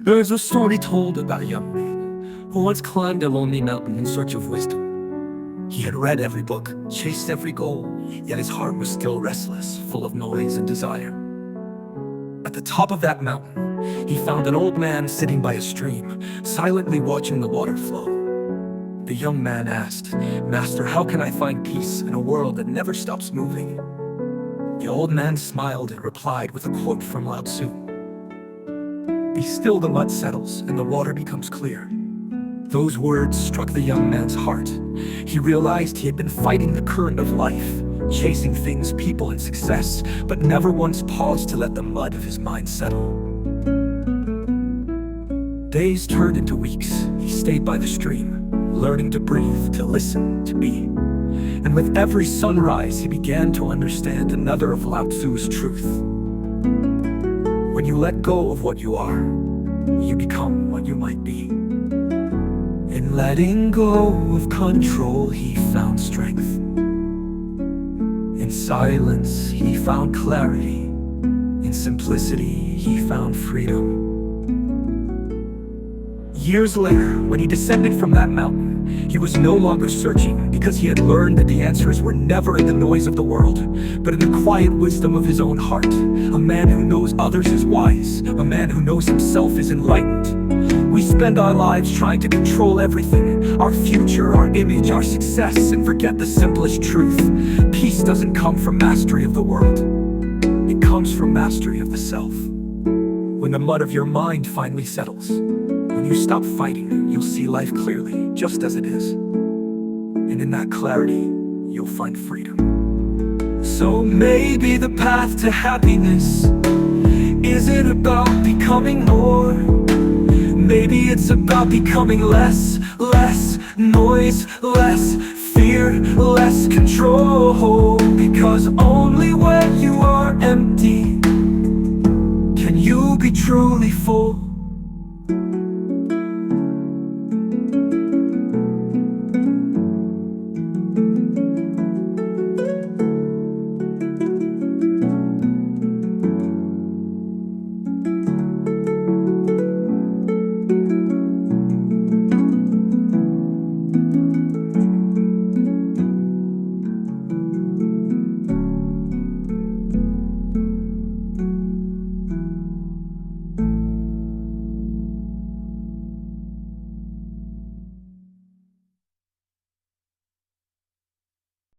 There's a story told about a young man who once climbed a lonely mountain in search of wisdom. He had read every book, chased every goal, yet his heart was still restless, full of noise and desire. At the top of that mountain, he found an old man sitting by a stream, silently watching the water flow. The young man asked, "Master, how can I find peace in a world that never stops moving?" The old man smiled and replied with a quote from Lao Tzu. "Be still, the mud settles, and the water becomes clear." Those words struck the young man's heart. He realized he had been fighting the current of life, chasing things, people, and success, but never once paused to let the mud of his mind settle. Days turned into weeks. He stayed by the stream, learning to breathe, to listen, to be. And with every sunrise, he began to understand another of Lao Tzu's truth. When you let go of what you are, you become what you might be. In letting go of control, he found strength. In silence, he found clarity. In simplicity, he found freedom. Years later, when he descended from that mountain, he was no longer searching, because he had learned that the answers were never in the noise of the world, but in the quiet wisdom of his own heart. A man who knows others is wise. A man who knows himself is enlightened. We spend our lives trying to control everything, our future, our image, our success, and forget the simplest truth. Peace doesn't come from mastery of the world. It comes from mastery of the self. When the mud of your mind finally settles, when you stop fighting, you'll see life clearly, just as it is. And in that clarity, you'll find freedom. So maybe the path to happiness isn't about becoming more. Maybe it's about becoming less noise, less fear, less control. Because only when you are empty can you be truly full.